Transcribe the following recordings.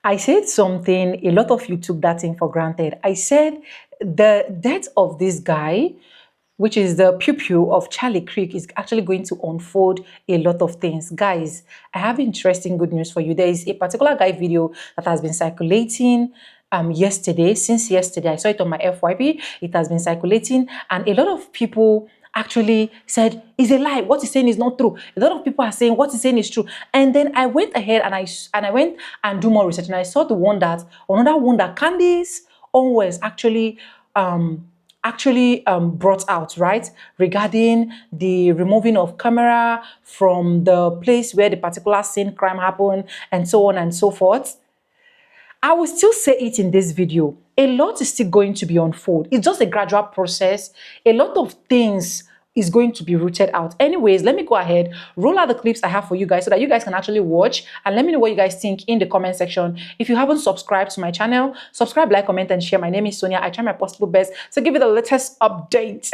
I said something, a lot of you took that thing for granted. I said the death of this guy, which is the pew of Charlie Kirk, is actually going to unfold a lot of things. Guys, I have interesting good news for you. There is a particular guy video that has been circulating since yesterday. I saw it on my FYP. It has been circulating, and a lot of people actually said it's a lie. What he's saying is not true. A lot of people are saying what he's saying is true. And then I went ahead and I went and do more research, and I saw another one that Candace Owens brought out, right, regarding the removing of camera from the place where the particular scene crime happened and so on and so forth. I will still say it in this video. A lot is still going to be unfold. It's just a gradual process. A lot of things is going to be rooted out. Anyways, let me go ahead, roll out the clips I have for you guys so that you guys can actually watch, and let me know what you guys think in the comment section. If you haven't subscribed to my channel, subscribe, like, comment, and share. My name is Sonia. I try my possible best to give you the latest update.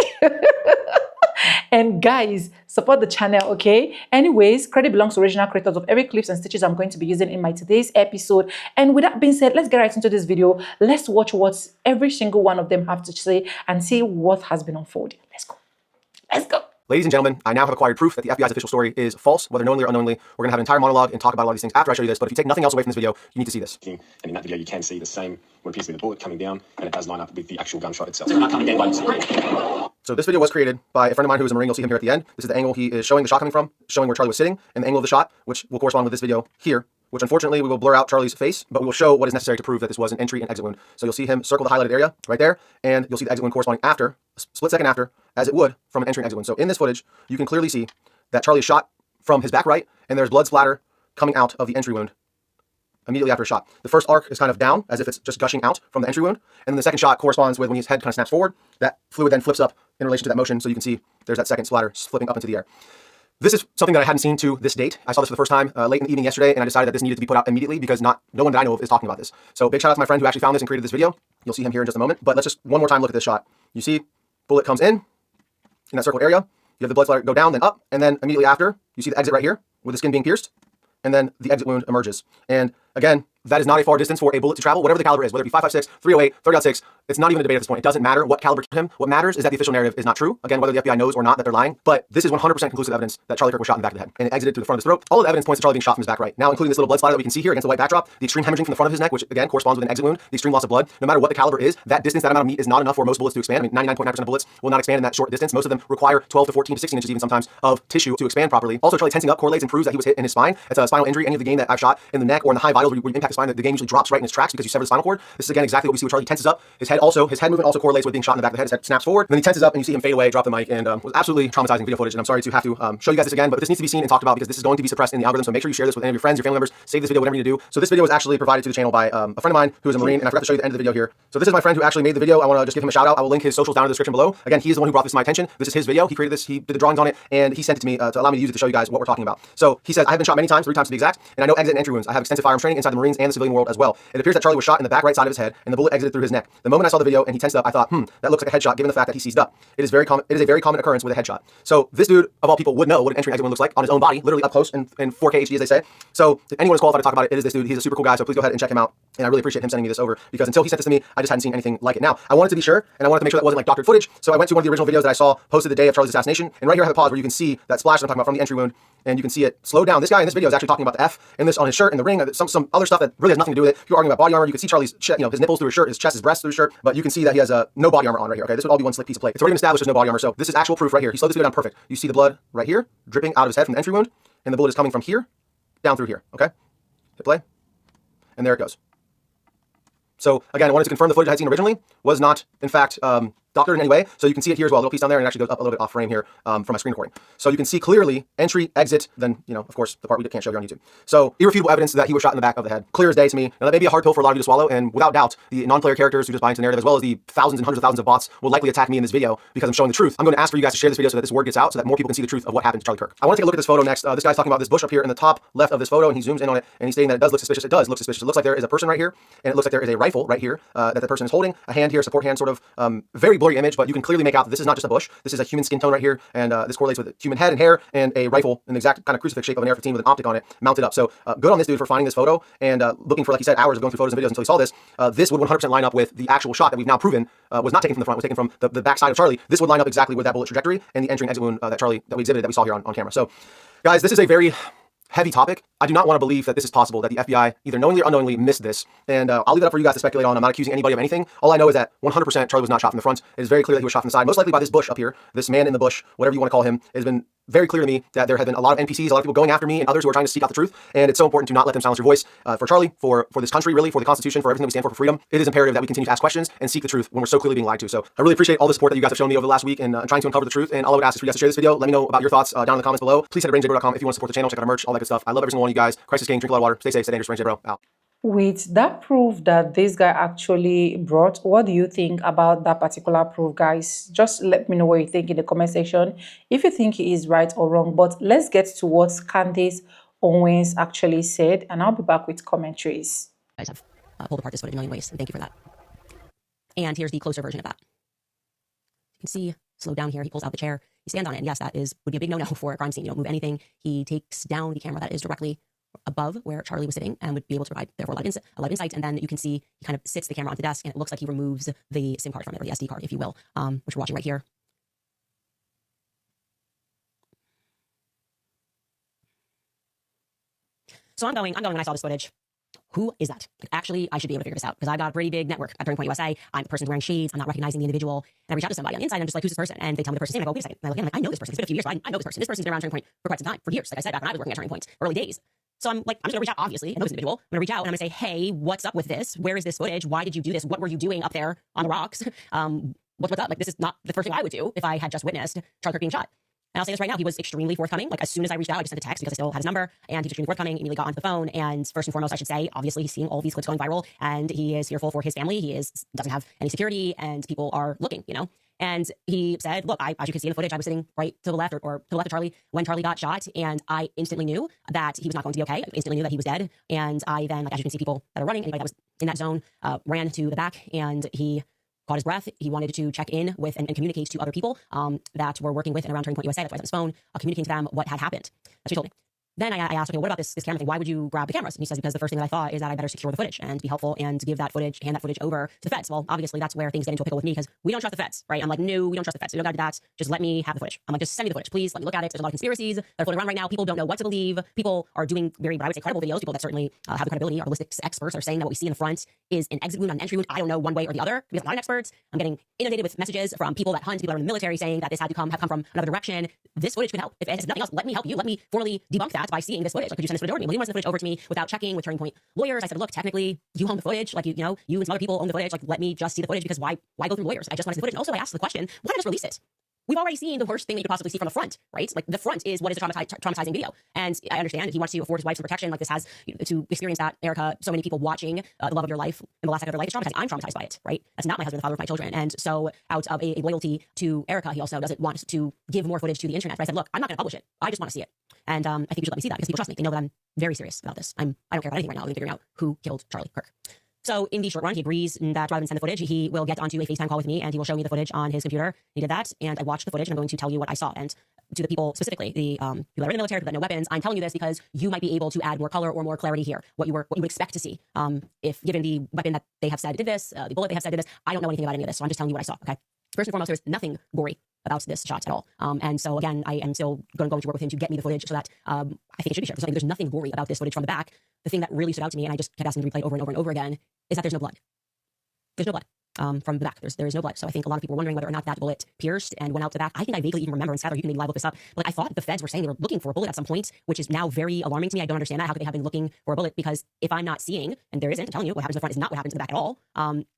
And guys, support the channel, okay? Anyways, credit belongs to original creators of every clips and stitches I'm going to be using in my today's episode. And with that being said, let's get right into this video. Let's watch what every single one of them have to say and see what has been unfolding. Let's go. Let's go. Ladies and gentlemen, I now have acquired proof that the FBI's official story is false, whether knowingly or unknowingly. We're going to have an entire monologue and talk about a lot of these things after I show you this, but if you take nothing else away from this video, you need to see this. And in that video, you can see the same, what appears to be the bullet coming down, and it does line up with the actual gunshot itself. So this video was created by a friend of mine who is a Marine. You'll see him here at the end. This is the angle he is showing the shot coming from, showing where Charlie was sitting, and the angle of the shot, which will correspond with this video here, which unfortunately we will blur out Charlie's face, but we will show what is necessary to prove that this was an entry and exit wound. So you'll see him circle the highlighted area right there, and you'll see the exit wound corresponding after, a split second after, as it would from an entry and exit wound. So in this footage, you can clearly see that Charlie is shot from his back right, and there's blood splatter coming out of the entry wound immediately after a shot. The first arc is kind of down, as if it's just gushing out from the entry wound, and then the second shot corresponds with when his head kind of snaps forward. That fluid then flips up in relation to that motion, so you can see there's that second splatter flipping up into the air. This is something that I hadn't seen to this date. I saw this for the first time late in the evening yesterday, and I decided that this needed to be put out immediately because no one that I know of is talking about this. So big shout out to my friend who actually found this and created this video. You'll see him here in just a moment, but let's just one more time look at this shot. You see bullet comes in that circled area. You have the blood splatter go down, then up, and then immediately after, you see the exit right here with the skin being pierced, and then the exit wound emerges. And again, that is not a far distance for a bullet to travel, whatever the caliber is, whether it be 5.56, 308, 30.6, it's not even a debate at this point. It doesn't matter what caliber to him. What matters is that the official narrative is not true. Again, whether the FBI knows or not that they're lying, but this is 100% conclusive evidence that Charlie Kirk was shot in the back of the head, and it exited through the front of his throat. All of the evidence points to Charlie being shot from his back right. Now, including this little blood splatter that we can see here against the white backdrop, the extreme hemorrhaging from the front of his neck, which again corresponds with an exit wound, the extreme loss of blood. No matter what the caliber is, that distance, that amount of meat is not enough for most bullets to expand. I mean, 99.9% of bullets will not expand in that short distance. Most of them require 12 to 14 to 16 inches even sometimes of tissue to expand properly. Also, Charlie tensing up correlates and proves that he was hit in his spine. It's a spinal injury. Any of the game that I've shot in the neck or in the high vitals where you impact the spine, the game usually drops right in its tracks because you sever the spinal cord. This is again exactly what we see where Charlie tenses up. His head movement also correlates with being shot in the back of the head. His head snaps forward, and then he tenses up, and you see him fade away, drop the mic, and was absolutely traumatizing video footage. And I'm sorry to have to show you guys this again, but this needs to be seen and talked about because this is going to be suppressed in the algorithm. So make sure you share this with any of your friends, your family members. Save this video, whatever you need to do. So this video was actually provided to the channel by a friend of mine who is a Marine, and I forgot to show you the end of the video here. So this is my friend who actually made the video. I want to just give him a shout out. I will link his socials down in the description below. Again, he is the one who brought this to my attention. This is his video. He created this. He did the drawings on it, and he sent it to me to allow me to use it to show you guys what we're talking about. So he says, I have been shot many times, 3 times to be exact, and I know exit and entry wounds. I have extensive firearms training inside the Marines and the civilian world as well. It appears that Charlie was shot in the back right side of his head, and the bullet exited through his neck. The moment I saw the video and he tensed up, I thought, that looks like a headshot given the fact that he seized up. It is a very common occurrence with a headshot. So this dude, of all people, would know what an entry and exit wound looks like on his own body, literally up close in 4K HD, as they say. So if anyone is qualified to talk about it, it is this dude. He's a super cool guy, so please go ahead and check him out. And I really appreciate him sending me this over because until he sent this to me, I just hadn't seen anything like it. Now, I wanted to be sure, and I wanted to make sure that wasn't like doctored footage. So I went to one of the original videos that I saw posted the day of Charlie's assassination. And right here I have a pause where you can see that splash that I'm talking about from the entry wound. And you can see it slow down. This guy in this video is actually talking about the F in this on his shirt and the ring, some other stuff that really has nothing to do with it. If you're arguing about body armor, you can see Charlie's his nipples through his shirt, his chest, his breast through his shirt, but you can see that he has no body armor on right here. Okay, this would all be one slick piece of plate. It's already been established there's no body armor, so this is actual proof right here. He slowed this video down perfect. You see the blood right here dripping out of his head from the entry wound, and the bullet is coming from here down through here. Okay, hit play, and there it goes. So again, I wanted to confirm the footage I had seen originally was not, in fact, doctored in any way. So you can see it here as well. A little piece down there, and it actually goes up a little bit off frame here from my screen recording. So you can see clearly entry, exit, then, of course, the part we can't show here on YouTube. So irrefutable evidence that he was shot in the back of the head. Clear as day to me. Now that may be a hard pill for a lot of you to swallow, and without doubt, the non-player characters who just buy into the narrative, as well as the thousands and hundreds of thousands of bots, will likely attack me in this video because I'm showing the truth. I'm going to ask for you guys to share this video so that this word gets out, so that more people can see the truth of what happened to Charlie Kirk. I want to take a look at this photo next. This guy's talking about this bush up here in the top left of this photo, and he zooms in on it, and he's stating that it does look suspicious. It does look suspicious. It looks like there is a person right here, and it looks like there is a rifle right here that the person is holding. A hand here, support hand, sort of very blurry blurry image, but you can clearly make out that this is not just a bush. This is a human skin tone right here, and this correlates with a human head and hair and a rifle in the exact kind of crucifix shape of an AR-15 with an optic on it mounted up. So good on this dude for finding this photo and looking for, like he said, hours of going through photos and videos until he saw this. This would 100% line up with the actual shot that we've now proven was not taken from the front, was taken from the back side of Charlie. This would line up exactly with that bullet trajectory and the entry and exit wound that we exhibited, that we saw here on camera. So guys, this is a very heavy topic. I do not want to believe that this is possible, that the FBI either knowingly or unknowingly missed this. And I'll leave that up for you guys to speculate on. I'm not accusing anybody of anything. All I know is that 100% Charlie was not shot from the front. It is very clear that he was shot from the side, most likely by this bush up here. This man in the bush, whatever you want to call him, has been very clear to me that there have been a lot of NPCs, a lot of people going after me and others who are trying to seek out the truth. And it's so important to not let them silence your voice. For Charlie, for this country, really, for the Constitution, for everything that we stand for freedom, it is imperative that we continue to ask questions and seek the truth when we're so clearly being lied to. So I really appreciate all the support that you guys have shown me over the last week in trying to uncover the truth. And all I would ask is for you guys to share this video. Let me know about your thoughts down in the comments below. Please head to brainjabro.com if you want to support the channel, check out our merch, all that good stuff. I love every single one of you guys. Crisis King, drink a lot of water, stay safe, stay dangerous, Brain Jabro, out. With that proof that this guy actually brought, what do you think about that particular proof, guys? Just let me know what you think in the comment section, if you think he is right or wrong. But let's get to what Candace Owens actually said, and I'll be back with commentaries. You guys have pulled apart this footage a million ways, and thank you for that. And here's the closer version of that. You can see, slow down here, he pulls out the chair, he stands on it, and yes, that would be a big no-no for a crime scene. You don't move anything. He takes down the camera that is directly above where Charlie was sitting and would be able to provide, therefore, a lot of insight. And then you can see he kind of sits the camera onto the desk, and it looks like he removes the SIM card from it, or the SD card, if you will, which we're watching right here. So I'm going when I saw this footage. Who is that? Like, actually, I should be able to figure this out because I've got a pretty big network at Turning Point USA. I'm the person wearing shades. I'm not recognizing the individual. And I reach out to somebody on the inside and I'm just like, who's this person? And they tell me the person's name. I go, wait a second. And I look at him, I'm like, I know this person. It's been a few years, but I know this person. This person's been around Turning Point for quite some time, for years. Like I said, back when I was working at Turning Point, early days. So I'm like, I'm just gonna reach out, obviously. I know this individual. I'm gonna reach out and I'm gonna say, hey, what's up with this? Where is this footage? Why did you do this? What were you doing up there on the rocks? What's up? Like, this is not the first thing I would do if I had just witnessed Charlie Kirk being shot. And I'll say this right now, he was extremely forthcoming. Like, as soon as I reached out, I just sent a text because I still had his number, and he was extremely forthcoming, immediately got onto the phone. And first and foremost, I should say, obviously, he's seeing all these clips going viral, and he is fearful for his family. He doesn't have any security, and people are looking, you know? And he said, look, as you can see in the footage, I was sitting right to the left or to the left of Charlie when Charlie got shot, and I instantly knew that he was not going to be okay. I instantly knew that he was dead. And I then, like, as you can see, people that are running, anybody that was in that zone, ran to the back, and he caught his breath. He wanted to check in with and communicate to other people that were working with and around Turning Point USA. That's why he's on his phone, communicating to them what had happened. That's what he told me. Then I asked, okay, what about this camera thing? Why would you grab the cameras? And he says, because the first thing that I thought is that I better secure the footage and be helpful and hand that footage over to the feds. Well, obviously, that's where things get into a pickle with me because we don't trust the feds, right? I'm like, no, we don't trust the feds. We don't got to do that. Just let me have the footage. I'm like, just send me the footage, please. Let me look at it. There's a lot of conspiracies that are floating around right now. People don't know what to believe. People are doing very, what I would say, credible videos. People that certainly have the credibility, our ballistics experts, are saying that what we see in the front is an exit wound, not an entry wound. I don't know one way or the other because I'm not an expert. I'm getting inundated with messages from people that hunt, people that are in the military saying that this had to have come from another direction. This footage could help. If nothing else, let me help you. Let me formally debunk that by seeing this footage. Like, could you send this footage over to me? Well, he wants the footage over to me without checking with Turning Point lawyers. I said, look, technically, you own the footage. Like, you know, you and some other people own the footage. Like, let me just see the footage because why go through lawyers? I just want to see the footage. And also, I asked the question, why not just release it? We've already seen the worst thing that you could possibly see from the front, right? Like, the front is what is a traumatizing video. And I understand that he wants to afford his wife some protection. Like, this has to experience that, Erica, so many people watching the love of your life in the last second of their life is traumatizing. I'm traumatized by it, right? That's not my husband, the father of my children. And so out of a loyalty to Erica, he also doesn't want to give more footage to the internet. But I said, look, I'm not going to publish it. I just want to see it. And I think you should let me see that because people trust me. They know that I'm very serious about this. I don't care about anything right now other than figuring out who killed Charlie Kirk. So in the short run, he agrees that rather than send the footage, he will get onto a FaceTime call with me and he will show me the footage on his computer. He did that, and I watched the footage, and I'm going to tell you what I saw. And to the people specifically, the people that are in the military, people that know weapons, I'm telling you this because you might be able to add more color or more clarity here. What you would expect to see, if given the weapon that they have said did this, the bullet they have said did this. I don't know anything about any of this, so I'm just telling you what I saw. Okay. First and foremost, there's nothing gory about this shot at all. And so again, I am still going to work with him to get me the footage so that I think it should be shared. There's nothing gory about this footage from the back. The thing that really stood out to me, and I just kept asking to replay over and over and over again, is that there's no blood. There's no blood from the back. There is no blood. So I think a lot of people were wondering whether or not that bullet pierced and went out the back. I think I vaguely even remember, and Skylar, you can maybe live look this up, but like, I thought the feds were saying they were looking for a bullet at some point, which is now very alarming to me. I don't understand that. How could they have been looking for a bullet? Because if I'm not seeing, and there isn't, I'm telling you, what happens in the front is not what happens in the back at all.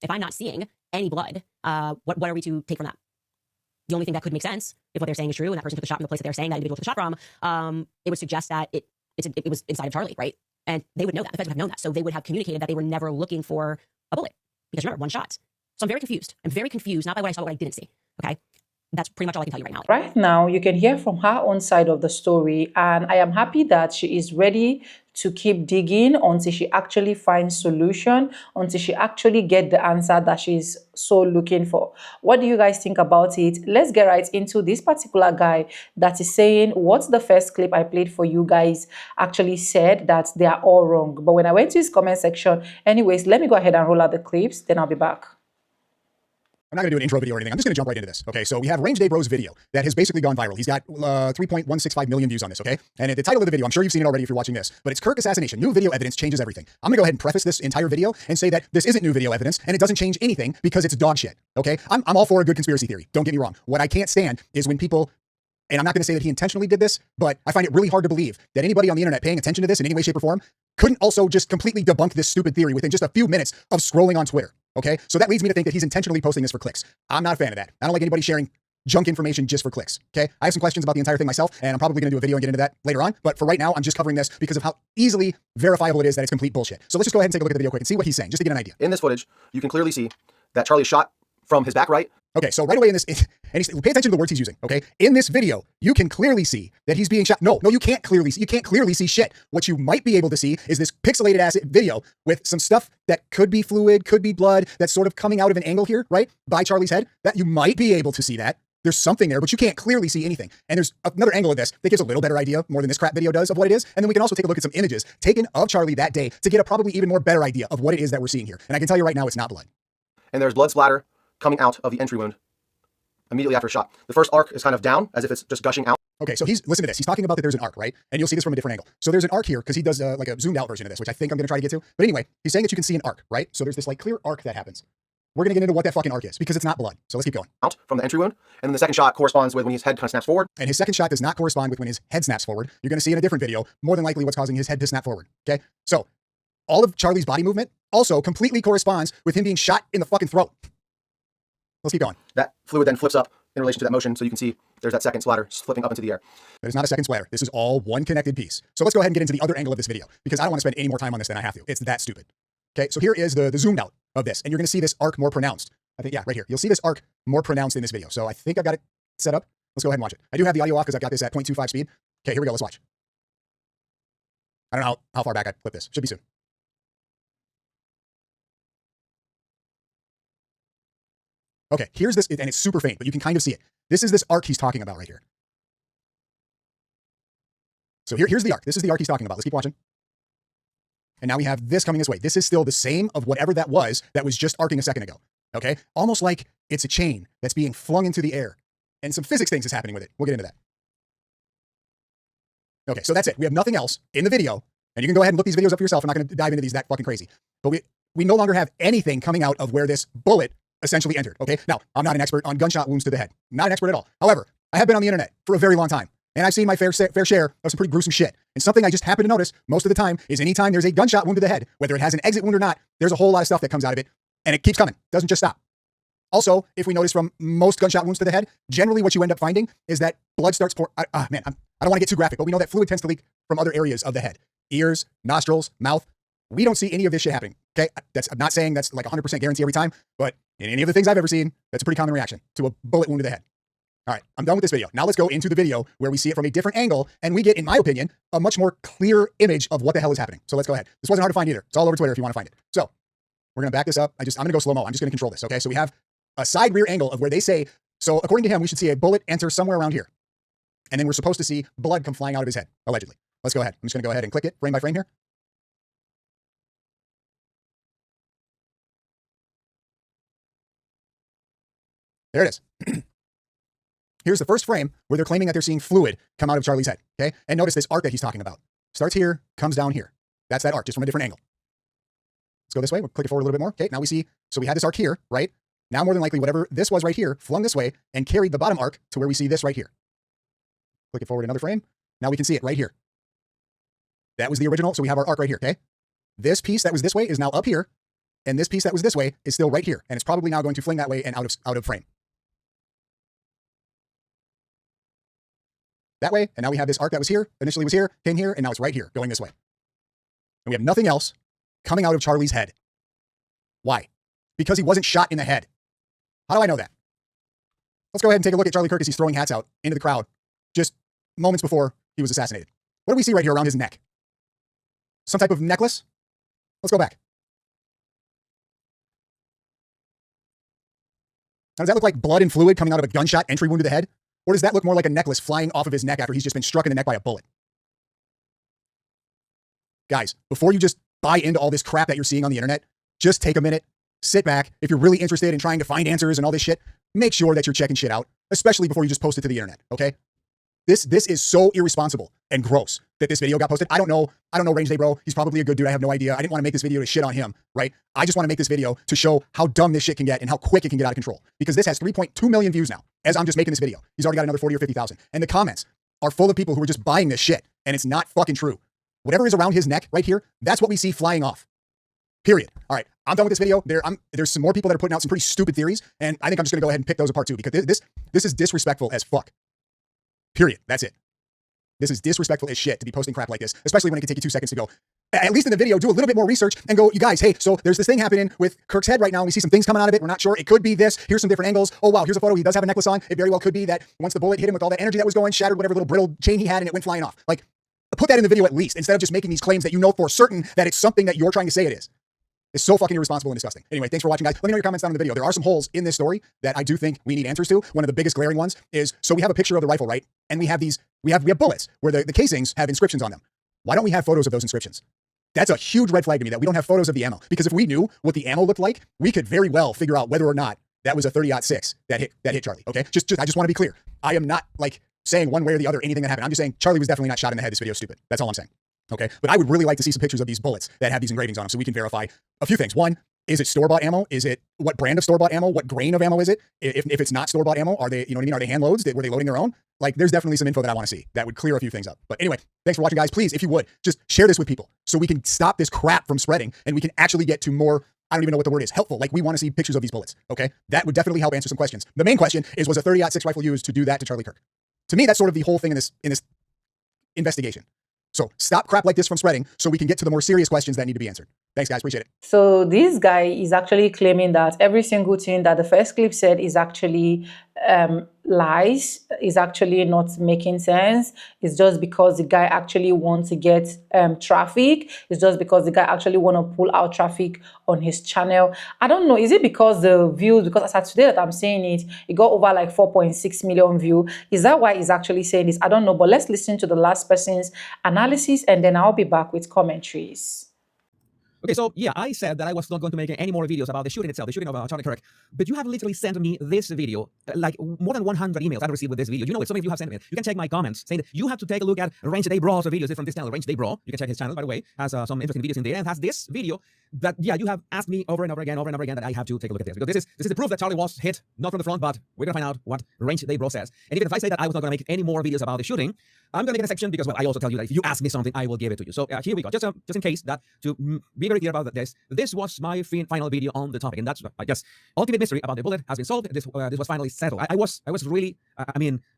If I'm not seeing any blood, what are we to take from that? The only thing that could make sense, if what they're saying is true, and that person took the shot from the place that they're saying that individual took the shot from, it would suggest that it was inside of Charlie, right? And they would know that. The feds would have known that. So they would have communicated that they were never looking for a bullet. Because remember, one shot. So I'm very confused. I'm very confused, not by what I saw, but what I didn't see. Okay. That's pretty much all I can tell you right now. Right now, you can hear from her own side of the story, and I am happy that she is ready to keep digging until she actually finds solution, until she actually get the answer that she's so looking for. What do you guys think about it? Let's get right into this particular guy that is saying what the first clip I played for you guys actually said, that they are all wrong. But when I went to his comment section, anyways, let me go ahead and roll out the clips, then I'll be back. I'm not going to do an intro video or anything. I'm just going to jump right into this. Okay, so we have Range Day Bro's video that has basically gone viral. He's got 3.165 million views on this, okay? And the title of the video, I'm sure you've seen it already if you're watching this, but it's Kirk assassination. New video evidence changes everything. I'm going to go ahead and preface this entire video and say that this isn't new video evidence and it doesn't change anything because it's dog shit, okay? I'm all for a good conspiracy theory. Don't get me wrong. What I can't stand is when people, and I'm not going to say that he intentionally did this, but I find it really hard to believe that anybody on the internet paying attention to this in any way, shape, or form couldn't also just completely debunk this stupid theory within just a few minutes of scrolling on Twitter. Okay, so that leads me to think that he's intentionally posting this for clicks. I'm not a fan of that. I don't like anybody sharing junk information just for clicks. Okay, I have some questions about the entire thing myself, and I'm probably going to do a video and get into that later on. But for right now, I'm just covering this because of how easily verifiable it is that it's complete bullshit. So let's just go ahead and take a look at the video quick and see what he's saying, just to get an idea. In this footage, you can clearly see that Charlie is shot from his back right. Okay, so right away in this, and pay attention to the words he's using, okay? In this video, you can clearly see that he's being shot. No, you can't clearly see. You can't clearly see shit. What you might be able to see is this pixelated ass video with some stuff that could be fluid, could be blood, that's sort of coming out of an angle here, right? By Charlie's head. That you might be able to see that. There's something there, but you can't clearly see anything. And there's another angle of this that gives a little better idea, more than this crap video does, of what it is. And then we can also take a look at some images taken of Charlie that day to get a probably even more better idea of what it is that we're seeing here. And I can tell you right now, it's not blood. And there's blood splatter coming out of the entry wound immediately after a shot. The first arc is kind of down, as if it's just gushing out. Okay, so listen to this. He's talking about that there's an arc, right? And you'll see this from a different angle. So there's an arc here because he does like a zoomed out version of this, which I think I'm going to try to get to. But anyway, he's saying that you can see an arc, right? So there's this like clear arc that happens. We're going to get into what that fucking arc is because it's not blood. So let's keep going. Out from the entry wound. And then the second shot corresponds with when his head kind of snaps forward. And his second shot does not correspond with when his head snaps forward. You're going to see in a different video, more than likely what's causing his head to snap forward. Okay, so all of Charlie's body movement also completely corresponds with him being shot in the fucking throat. Let's keep going. That fluid then flips up in relation to that motion. So you can see there's that second splatter flipping up into the air. There's not a second splatter. This is all one connected piece. So let's go ahead and get into the other angle of this video because I don't want to spend any more time on this than I have to. It's that stupid. Okay, so here is the zoomed out of this, and you're going to see this arc more pronounced. I think, yeah, right here. You'll see this arc more pronounced in this video. So I think I've got it set up. Let's go ahead and watch it. I do have the audio off because I've got this at 0.25 speed. Okay, here we go. Let's watch. I don't know how far back I clip this. Should be soon. Okay, here's this, and it's super faint, but you can kind of see it. This is this arc he's talking about right here. So here's the arc. This is the arc he's talking about. Let's keep watching. And now we have this coming this way. This is still the same of whatever that was just arcing a second ago. Okay? Almost like it's a chain that's being flung into the air. And some physics things is happening with it. We'll get into that. Okay, so that's it. We have nothing else in the video. And you can go ahead and look these videos up for yourself. I'm not going to dive into these that fucking crazy. But we no longer have anything coming out of where this bullet essentially entered. Okay? Now, I'm not an expert on gunshot wounds to the head. Not an expert at all. However, I have been on the internet for a very long time. And I've seen my fair share of some pretty gruesome shit. And something I just happen to notice most of the time is anytime there's a gunshot wound to the head, whether it has an exit wound or not, there's a whole lot of stuff that comes out of it. And it keeps coming. Doesn't just stop. Also, if we notice from most gunshot wounds to the head, generally what you end up finding is that blood starts pouring. I don't want to get too graphic, but we know that fluid tends to leak from other areas of the head. Ears, nostrils, mouth. We don't see any of this shit happening. Okay? I'm not saying that's like 100% guarantee every time, but in any of the things I've ever seen, that's a pretty common reaction to a bullet wound to the head. All right, I'm done with this video. Now let's go into the video where we see it from a different angle, and we get, in my opinion, a much more clear image of what the hell is happening. So let's go ahead. This wasn't hard to find either. It's all over Twitter if you want to find it. So we're going to back this up. I'm going to go slow-mo. I'm just going to control this, okay? So we have a side rear angle of where they say, so according to him, we should see a bullet enter somewhere around here. And then we're supposed to see blood come flying out of his head, allegedly. Let's go ahead. I'm just going to go ahead and click it frame by frame here. There it is. Here's the first frame where they're claiming that they're seeing fluid come out of Charlie's head, okay? And notice this arc that he's talking about. Starts here, comes down here. That's that arc, just from a different angle. Let's go this way. We'll click it forward a little bit more. Okay, now we see, so we had this arc here, right? Now more than likely, whatever this was right here, flung this way and carried the bottom arc to where we see this right here. Click it forward another frame. Now we can see it right here. That was the original, so we have our arc right here, okay? This piece that was this way is now up here, and this piece that was this way is still right here, and it's probably now going to fling that way and out of frame. That way, and now we have this arc that was here, initially was here, came here, and now it's right here, going this way. And we have nothing else coming out of Charlie's head. Why? Because he wasn't shot in the head. How do I know that? Let's go ahead and take a look at Charlie Kirk as he's throwing hats out into the crowd just moments before he was assassinated. What do we see right here around his neck? Some type of necklace? Let's go back. Now, does that look like blood and fluid coming out of a gunshot entry wound to the head? Or does that look more like a necklace flying off of his neck after he's just been struck in the neck by a bullet? Guys, before you just buy into all this crap that you're seeing on the internet, just take a minute, sit back. If you're really interested in trying to find answers and all this shit, make sure that you're checking shit out, especially before you just post it to the internet, okay? This is so irresponsible and gross that this video got posted. I don't know Range Day Bro. He's probably a good dude. I have no idea. I didn't want to make this video to shit on him, right? I just want to make this video to show how dumb this shit can get and how quick it can get out of control. Because this has 3.2 million views now, as I'm just making this video. He's already got another 40 or 50,000. And the comments are full of people who are just buying this shit, and it's not fucking true. Whatever is around his neck right here, that's what we see flying off. Period. All right, I'm done with this video. There's some more people that are putting out some pretty stupid theories, and I think I'm just gonna go ahead and pick those apart too, because this is disrespectful as fuck. Period. That's it. This is disrespectful as shit to be posting crap like this, especially when it can take you 2 seconds to go, at least in the video, do a little bit more research and go, you guys, hey, so there's this thing happening with Kirk's head right now, and we see some things coming out of it. We're not sure. It could be this. Here's some different angles. Oh, wow, here's a photo. He does have a necklace on. It very well could be that once the bullet hit him with all that energy that was going, shattered whatever little brittle chain he had, and it went flying off. Like, put that in the video at least, instead of just making these claims that you know for certain that it's something that you're trying to say it is. It's so fucking irresponsible and disgusting. Anyway, thanks for watching, guys. Let me know your comments down in the video. There are some holes in this story that I do think we need answers to. One of the biggest glaring ones is, so we have a picture of the rifle, right? And we have bullets where the casings have inscriptions on them. Why don't we have photos of those inscriptions? That's a huge red flag to me that we don't have photos of the ammo. Because if we knew what the ammo looked like, we could very well figure out whether or not that was a 30-06 that hit Charlie. Okay? I just want to be clear. I am not like saying one way or the other anything that happened. I'm just saying Charlie was definitely not shot in the head. This video is stupid. That's all I'm saying. Okay? But I would really like to see some pictures of these bullets that have these engravings on them so we can verify a few things. One, is it store-bought ammo? Is it what brand of store-bought ammo? What grain of ammo is it? If it's not store-bought ammo, are they, you know what I mean? Are they hand loads? Were they loading their own? Like, there's definitely some info that I want to see that would clear a few things up. But anyway, thanks for watching, guys. Please, if you would, just share this with people so we can stop this crap from spreading and we can actually get to more, I don't even know what the word is, helpful. Like, we want to see pictures of these bullets, okay? That would definitely help answer some questions. The main question is, was a 30-06 rifle used to do that to Charlie Kirk? To me, that's sort of the whole thing in this investigation. So stop crap like this from spreading so we can get to the more serious questions that need to be answered. Thanks, guys. Appreciate it. So this guy is actually claiming that every single thing that the first clip said is actually lies, is actually not making sense. It's just because the guy actually wants to get traffic. It's just because the guy actually want to pull out traffic on his channel. I don't know. Is it because the views, because as of today that I'm saying it, it got over like 4.6 million views. Is that why he's actually saying this? I don't know. But let's listen to the last person's analysis and then I'll be back with commentaries. Okay, so yeah, I said that I was not going to make any more videos about the shooting itself, the shooting of Charlie Kirk, but you have literally sent me this video, like more than 100 emails I've received with this video. You know it, so many of you have sent me it. You can check my comments saying that you have to take a look at Range Day Bro's videos from this channel, Range Day Bro. You can check his channel, by the way, has some interesting videos in there, and has this video that, yeah, you have asked me over and over again that I have to take a look at this, because this is the proof that Charlie was hit, not from the front, but we're gonna find out what Range Day Bro says. And even if I say that I was not gonna make any more videos about the shooting, I'm gonna make a section because, well, I also tell you that if you ask me something, I will give it to you. So here we go. Just in case that, to be very clear about this was my final video on the topic, and that's, I guess, ultimate mystery about the bullet has been solved. This was finally settled. I was really,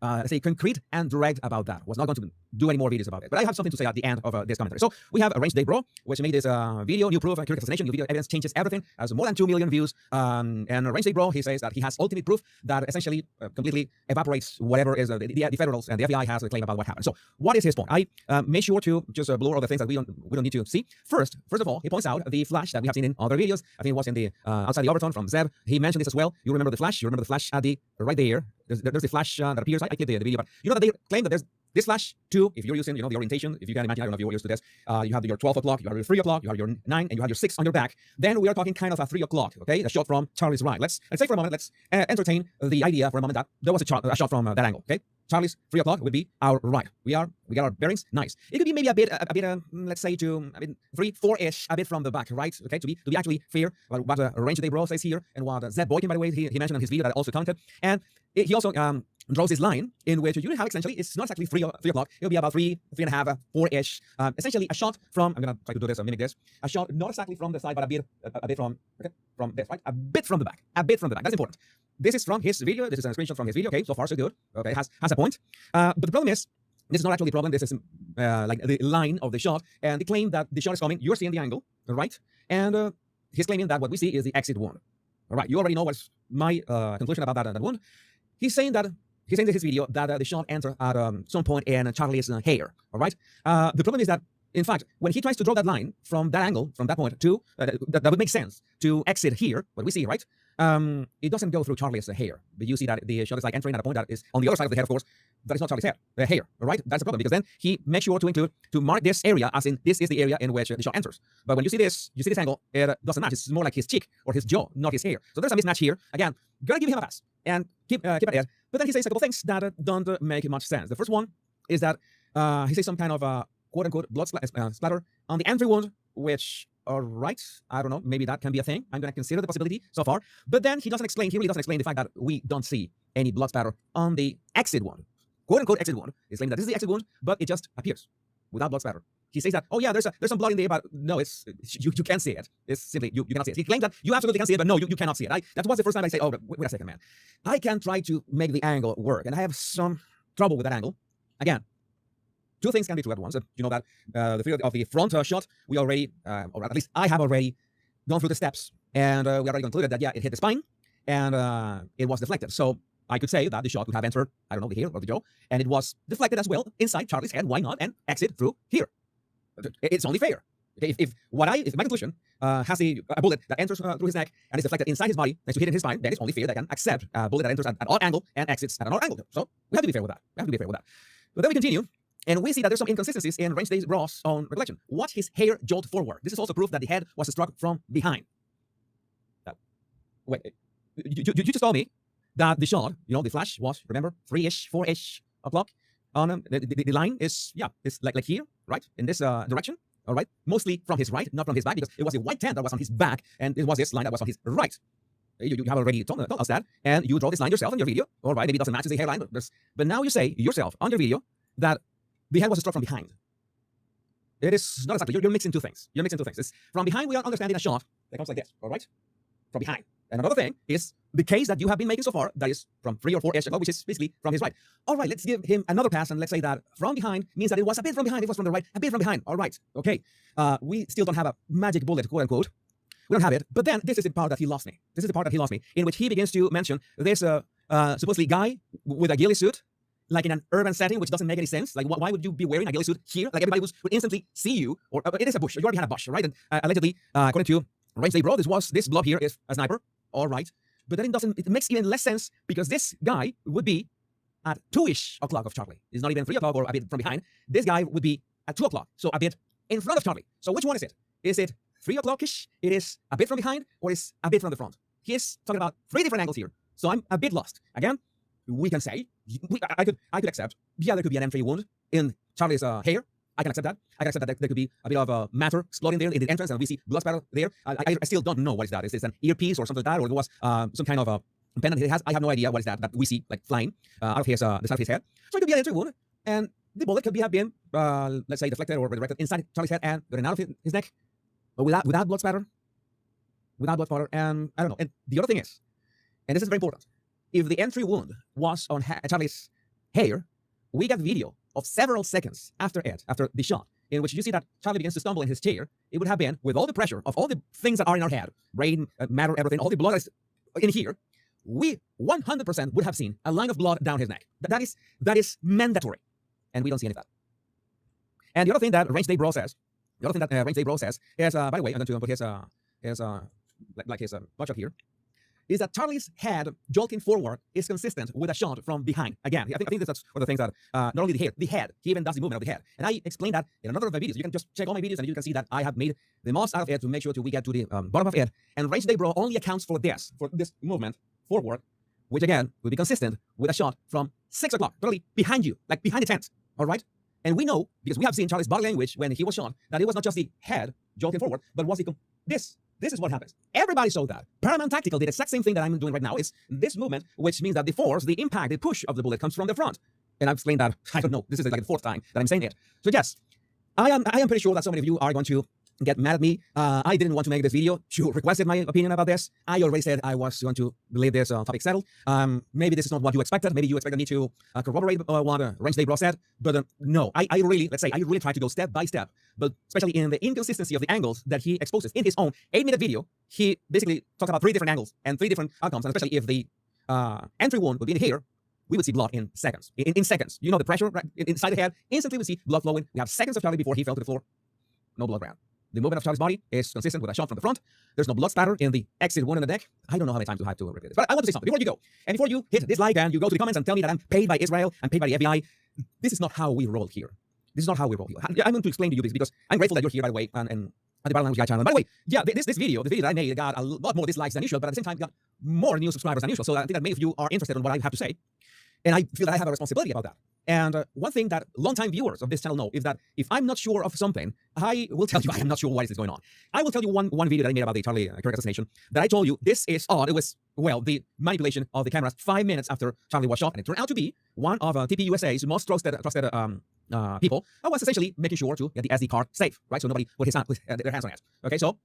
let's say, concrete and direct about that. Was not going to do any more videos about it, but I have something to say at the end of this commentary. So we have Range Day Bro, which made this video, new proof, kirk assassination, new video evidence changes everything, has more than 2 million views. And Range Day Bro, he says that he has ultimate proof that essentially completely evaporates whatever is the federals and the FBI has a claim about what happened. So what is his point? I made sure to just blur all the things that we don't need to see. First of all, he points out the flash that we have seen in other videos. I think it was in the outside the overtone from Zeb. He mentioned this as well. You remember the flash? You remember the flash at the right there? There's the flash that appears. I clipped the video, but you know that they claim that there's this flash too. If you're using, the orientation, if you can imagine, I don't know if you're used to this. You have your 12 o'clock, you have your 3 o'clock, you have your 9, and you have your 6 on your back. Then we are talking kind of a 3 o'clock. Okay, a shot from Charlie's right. Let's say for a moment, let's entertain the idea for a moment that there was a shot from that angle. Okay, Charlie's 3 o'clock would be our right. We got our bearings. Nice. It could be maybe a bit, let's say 3-4-ish, a bit from the back, right? Okay, to be actually fair, what Range Day Bro says here, and what Zeb Boykin, by the way, he mentioned in his video that I also commented, and he also draws this line in which you have essentially, it's not exactly 3 o'clock, it'll be about 3.5, 4-ish, essentially a shot from, I'm gonna try to do this, mimic this, a shot not exactly from the side, but a bit from this, right? A bit from the back, that's important. This is from his video, this is a screenshot from his video, okay, so far so good, okay, has a point, but the problem is, this is not actually the problem, this is like the line of the shot, and the claim that the shot is coming, you're seeing the angle, right? And he's claiming that what we see is the exit wound. All right, you already know what's my conclusion about that wound. he's saying that in his video that the shot entered at some point in Charlie's hair. All right. The problem is that, in fact, when he tries to draw that line from that angle, from that point to that would make sense to exit here, what we see, right? It doesn't go through Charlie's hair. But you see that the shot is like entering at a point that is on the other side of the head, of course. That is not Charlie's hair, all right? That's the problem, because then he makes sure to mark this area as in this is the area in which the shot enters. But when you see this angle, it doesn't match. It's more like his cheek or his jaw, not his hair. So there's a mismatch here. Again, gotta give him a pass and keep at it. But then he says a couple things that don't make much sense. The first one is that he says some kind of quote-unquote blood splatter on the entry wound, which, all right, I don't know, maybe that can be a thing. I'm going to consider the possibility so far. But then he really doesn't explain the fact that we don't see any blood splatter on the exit wound. Quote-unquote exit wound. He's claiming that this is the exit wound, but it just appears without blood splatter. He says that, oh yeah, there's some blood in there, but no, you can't see it. It's simply, you cannot see it. He claims that you absolutely can see it, but no, you cannot see it. That was the first time I say, oh, wait a second, man. I can try to make the angle work, and I have some trouble with that angle. Again, two things can be true at once. You know that the theory of the front shot, we already, or at least I have already gone through the steps, and we already concluded that, yeah, it hit the spine, and it was deflected. So I could say that the shot could have entered, I don't know, the hair or the jaw, and it was deflected as well inside Charlie's head. Why not? And exit through here. It's only fair. Okay, if my conclusion has a bullet that enters through his neck and is deflected inside his body and to hit in his spine, then it's only fair that I can accept a bullet that enters at an odd angle and exits at an odd angle. So we have to be fair with that. But then we continue, and we see that there's some inconsistencies in Wednesday Braw's own recollection. Watch his hair jolt forward. This is also proof that the head was struck from behind. Wait, you just told me that the shot, the flash was, remember, 3-ish, 4-ish o'clock. On the line is, yeah, it's like here, right, in this direction, all right, mostly from his right, not from his back, because it was a white tent that was on his back, and it was this line that was on his right. You have already told us that, and you draw this line yourself in your video, all right, maybe it doesn't match the hairline, but now you say yourself on your video that the head was struck from behind. It is not exactly, you're mixing two things. It's from behind, we are understanding a shot that comes like this, all right, from behind. And another thing is the case that you have been making so far, that is from 3 or 4-ish, which is basically from his right. All right, let's give him another pass, and let's say that from behind means that it was a bit from behind, it was from the right, a bit from behind. All right, okay. We still don't have a magic bullet, quote unquote. We don't have it, but then this is the part that he lost me. In which he begins to mention there's a supposedly guy with a ghillie suit, like in an urban setting, which doesn't make any sense. Like, why would you be wearing a ghillie suit here? Like, everybody would instantly see you, or it is a bush. You're behind a bush, right? And allegedly, according to Wednesday Bro, this blob here is a sniper. All right. But then it makes even less sense, because this guy would be at 2-ish o'clock of Charlie. It's not even 3 o'clock or a bit from behind. This guy would be at 2 o'clock, so a bit in front of Charlie. So which one is it? Is it 3 o'clock-ish? It is a bit from behind, or is a bit from the front? He is talking about 3 different angles here. So I'm a bit lost. Again, we can say, I could accept, yeah, there could be an entry wound in Charlie's hair. I can accept that. There could be a bit of matter exploding there in the entrance, and we see blood spatter there. I still don't know what is that. Is this an earpiece or something like that, or it was some kind of a pendant he has? I have no idea what is that we see like flying out of his the side of his head. So it could be an entry wound, and the bullet could have been let's say deflected or redirected inside Charlie's head and gotten out of his neck, but without blood spatter. And I don't know. And the other thing is, and this is very important, if the entry wound was on Charlie's hair, we got video of several seconds after the shot, in which you see that Charlie begins to stumble in his chair. It would have been, with all the pressure of all the things that are in our head, brain, matter, everything, all the blood is in here, we 100% would have seen a line of blood down his neck. That is mandatory, and we don't see any of that. And the other thing that Wednesday Bro says, is, by the way, I'm going to put his watch out here, is that Charlie's head jolting forward is consistent with a shot from behind. Again, I think that's one of the things that, not only the head, he even does the movement of the head. And I explained that in another of my videos. You can just check all my videos and you can see that I have made the most out of it to make sure we get to the bottom of it. And Wednesday Bro only accounts for this movement forward, which again will be consistent with a shot from 6 o'clock, totally behind you, like behind the tent, all right? And we know, because we have seen Charlie's body language when he was shot, that it was not just the head jolting forward, but was this is what happens. Everybody saw that. Paramount Tactical did the exact same thing that I'm doing right now. Is this movement, which means that the force, the impact, the push of the bullet comes from the front. And I've explained that, I don't know, this is like the 4th time that I'm saying it. So yes, I am pretty sure that so many of you are going to get mad at me. I didn't want to make this video. You requested my opinion about this. I already said I was going to leave this topic settled. Maybe this is not what you expected. Maybe you expected me to corroborate what Wednesday Bro said. But no, I really try to go step by step. But especially in the inconsistency of the angles that he exposes in his own 8-minute video, he basically talks about 3 different angles and 3 different outcomes. And especially if the entry wound would be in here, we would see blood in seconds. In seconds. You know the pressure right, inside the head. Instantly we see blood flowing. We have seconds of Charlie before he fell to the floor. No blood around. The movement of Charlie's body is consistent with a shot from the front. There's no blood spatter in the exit wound in the neck. I don't know how many times I have to repeat this. But I want to say something before you go. And before you hit dislike and you go to the comments and tell me that I'm paid by Israel, I'm paid by the FBI, this is not how we roll here. This is not how we roll here. I'm going to explain to you this because I'm grateful that you're here, by the way, and the Battle Language Guy channel. By the way, yeah, this video, the video that I made got a lot more dislikes than usual, but at the same time got more new subscribers than usual. So I think that many of you are interested in what I have to say. And I feel that I have a responsibility about that. And one thing that longtime viewers of this channel know is that if I'm not sure of something, I will tell you I am not sure what is going on. I will tell you one video that I made about the Charlie Kirk assassination that I told you this is odd. It was, well, the manipulation of the cameras 5 minutes after Charlie was shot. And it turned out to be one of TPUSA's most trusted people who was essentially making sure to get the SD card safe, right? So nobody put their hands on it. Okay, so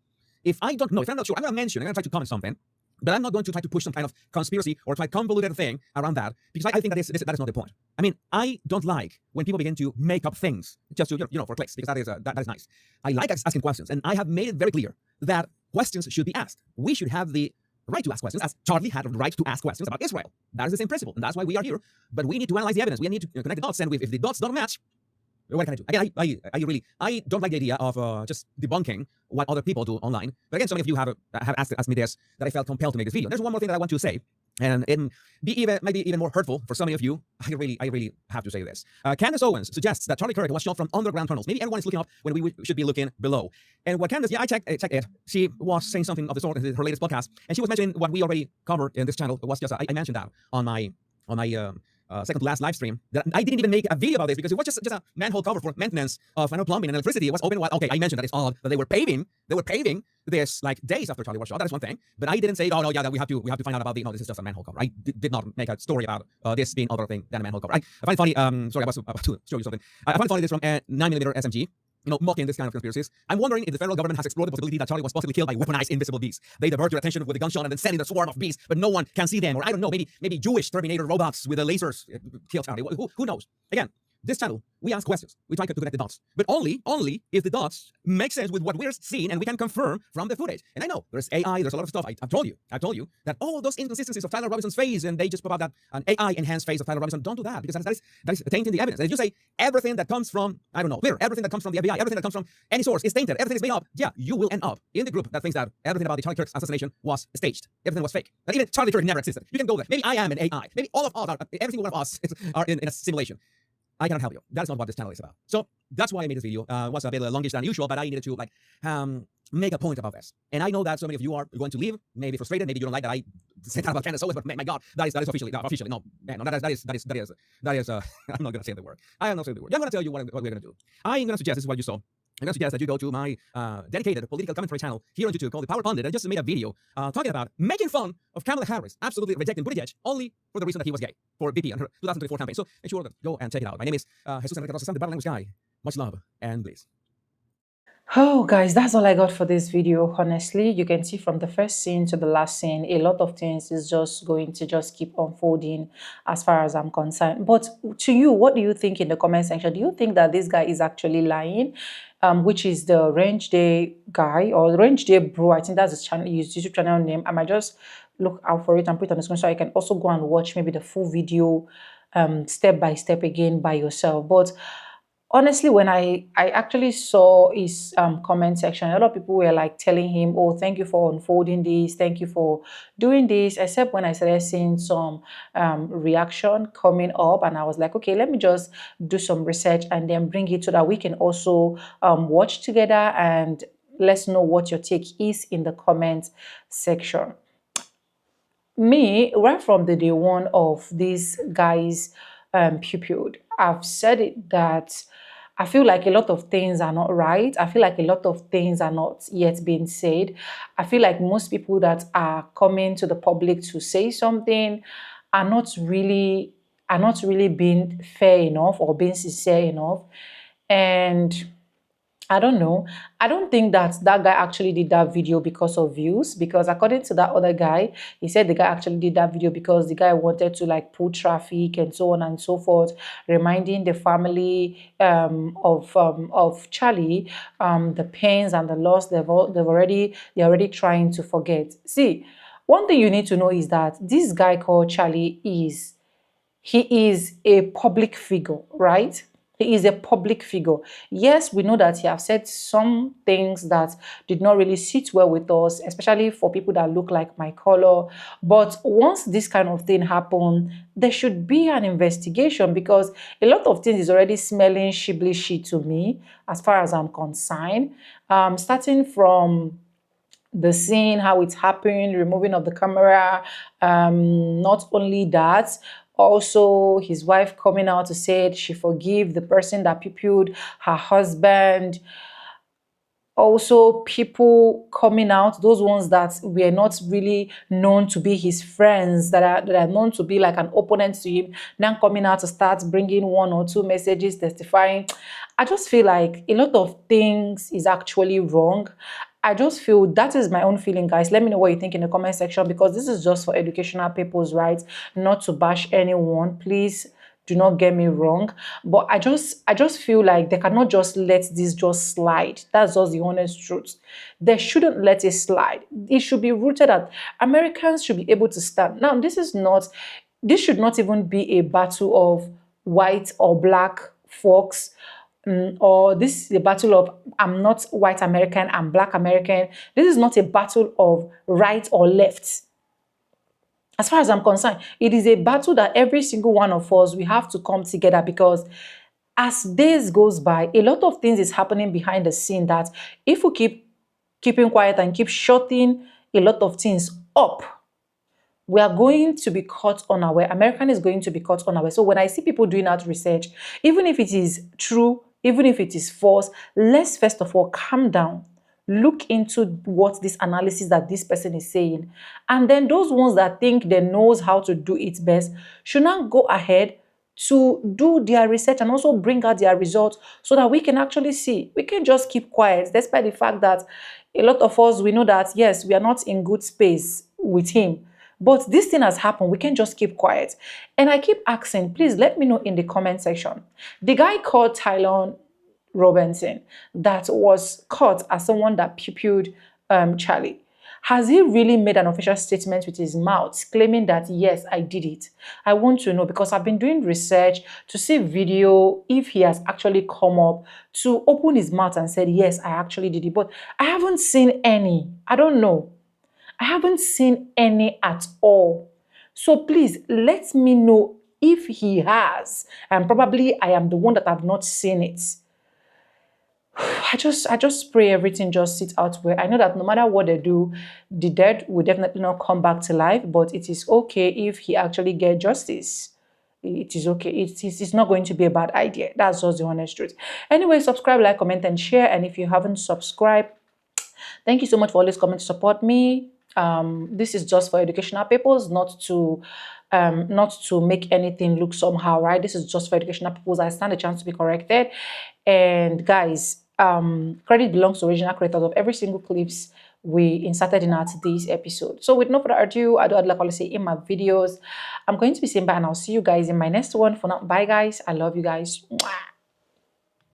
if I don't know, if I'm not sure, I'm going to mention, I'm going to try to comment something. But I'm not going to try to push some kind of conspiracy or try convoluted thing around that because I think that is not the point. I mean, I don't like when people begin to make up things just to, for clicks, because that is nice. I like asking questions, and I have made it very clear that questions should be asked. We should have the right to ask questions, as Charlie had the right to ask questions about Israel. That is the same principle, and that's why we are here. But we need to analyze the evidence. We need to connect the dots, and if the dots don't match, what can I do? Again, I don't like the idea of just debunking what other people do online. But again, so many of you have asked me this, that I felt compelled to make this video. There's one more thing that I want to say, and it might be even more hurtful for some of you. I really have to say this. Candace Owens suggests that Charlie Kirk was shot from underground tunnels. Maybe everyone is looking up when we should be looking below. And what Candace, I checked it. She was saying something of the sort in her latest podcast, and she was mentioning what we already covered in this channel. It was just I mentioned that on my second to last live stream, that I didn't even make a video about this because it was just a manhole cover for maintenance of plumbing and electricity. It was open. Okay, I mentioned that it's odd that they were paving this like days after Charlie was shot. That is one thing. But I didn't say, oh no, yeah, that we have to find out about this is just a manhole cover. I did not make a story about this being other thing than a manhole cover. I find funny. Sorry, I was about to show you something. I find funny this from a 9mm SMG. Mocking this kind of conspiracies. I'm wondering if the federal government has explored the possibility that Charlie was possibly killed by weaponized invisible beasts. They divert your attention with a gunshot and then send in a swarm of beasts, but no one can see them. Or I don't know, maybe Jewish Terminator robots with the lasers kill Charlie. Who knows? Again, this channel, we ask questions. We try to connect the dots. But only if the dots make sense with what we're seeing and we can confirm from the footage. And I know there's AI, there's a lot of stuff. I've told you that all those inconsistencies of Tyler Robinson's face, and they just put out that an AI-enhanced face of Tyler Robinson. Don't do that, because that is tainting the evidence. And if you say everything that comes from, I don't know, Twitter, everything that comes from the FBI, everything that comes from any source is tainted, everything is made up, yeah, you will end up in the group that thinks that everything about the Charlie Kirk assassination was staged. Everything was fake. That even Charlie Kirk never existed. You can go there. Maybe I am an AI. Maybe every single one of us are in a simulation. I cannot help you. That is not what this channel is about. So that's why I made this video. It was a bit longish than usual, but I needed to make a point about this. And I know that so many of you are going to leave, maybe frustrated, maybe you don't like that I said that about Candace Owens, but my God, that is officially no, man, no, that is I'm not gonna say the word. I am not saying the word. I'm gonna tell you what we're gonna do. I'm gonna suggest, this is what you saw. I'm going to suggest that you go to my dedicated political commentary channel here on YouTube called The Power Pundit. I just made a video talking about making fun of Kamala Harris, absolutely rejecting Buttigieg only for the reason that he was gay for VP and her 2024 campaign. So make sure to go and check it out. My name is Jesus Enrique Rosas, the Battle Language Guy. Much love and bliss. Oh, guys, that's all I got for this video. Honestly, you can see from the first scene to the last scene, a lot of things is just going to just keep unfolding as far as I'm concerned. But to you, what do you think in the comment section? Do you think that this guy is actually lying? Which is the Range Day guy or Range Day Bro? I think that's his channel, his YouTube channel name. I might just look out for it and put it on the screen so I can also go and watch maybe the full video step by step again by yourself. But honestly, when I actually saw his comment section, a lot of people were like telling him, oh, thank you for unfolding this, thank you for doing this, except when I started seeing some reaction coming up, and I was like, okay, let me just do some research and then bring it so that we can also watch together, and let's know what your take is in the comment section. Me, right from the day one of this guy's pupil, I've said it that I feel like a lot of things are not right. I feel like a lot of things are not yet being said. I feel like most people that are coming to the public to say something are not really being fair enough or being sincere enough. And I don't know. I don't think that that guy actually did that video because of views, because according to that other guy, he said the guy actually did that video because the guy wanted to like pull traffic and so on and so forth, reminding the family of Charlie the pains and the loss they're already trying to forget. See, One thing you need to know is that this guy called Charlie he is a public figure, right? He is a public figure. Yes, we know that he has said some things that did not really sit well with us, especially for people that look like my color. But once this kind of thing happen, there should be an investigation, because a lot of things is already smelling shibli to me as far as I'm concerned. Starting from the scene, how it happened, removing of the camera. Not only that, also his wife coming out to say she forgive the person that pupiled her husband. Also, people coming out, those ones that were not really known to be his friends, that are known to be like an opponent to him, now coming out to start bringing one or two messages testifying. I just feel like a lot of things is actually wrong. I just feel that is my own feeling, guys. Let me know what you think in the comment section, because this is just for educational purpose, right? Not to bash anyone. Please do not get me wrong, but I just feel like they cannot just let this just slide. That's just the honest truth. They shouldn't let it slide. It should be rooted at Americans should be able to stand. Now, this should not even be a battle of white or black folks, or this is a battle of I'm not white American, I'm black American. This is not a battle of right or left. As far as I'm concerned, it is a battle that every single one of us, we have to come together, because as days goes by, a lot of things is happening behind the scene that if we keep keeping quiet and keep shutting a lot of things up, we are going to be caught unaware. American is going to be caught unaware. So when I see people doing out research, even if it is true, even if it is false, let's first of all calm down. Look into what this analysis that this person is saying. And then those ones that think they knows how to do it best should not go ahead to do their research and also bring out their results, so that we can actually see. We can just keep quiet, despite the fact that a lot of us, we know that, yes, we are not in good space with him. But this thing has happened. We can just keep quiet. And I keep asking, please let me know in the comment section. The guy called Tylon Robinson, that was caught as someone that pupiled Charlie, has he really made an official statement with his mouth claiming that, yes, I did it? I want to know, because I've been doing research to see video if he has actually come up to open his mouth and said, yes, I actually did it. But I haven't seen any. I don't know. I haven't seen any at all. So please let me know if he has, and probably I am the one that have not seen it. I just pray everything just sits out well. I know that no matter what they do, the dead will definitely not come back to life, but it is okay if he actually get justice. It is okay. It's not going to be a bad idea. That's just the honest truth. Anyway, subscribe, like, comment, and share. And if you haven't subscribed, thank you so much for always coming to support me. This is just for educational purposes, not to make anything look somehow, right? This is just for educational purposes. I stand a chance to be corrected. And guys, credit belongs to original creators of every single clips we inserted in at this episode. So with no further ado, I do like I say in my videos, I'm going to be saying bye, and I'll see you guys in my next one. For now, bye guys. I love you guys. Mwah.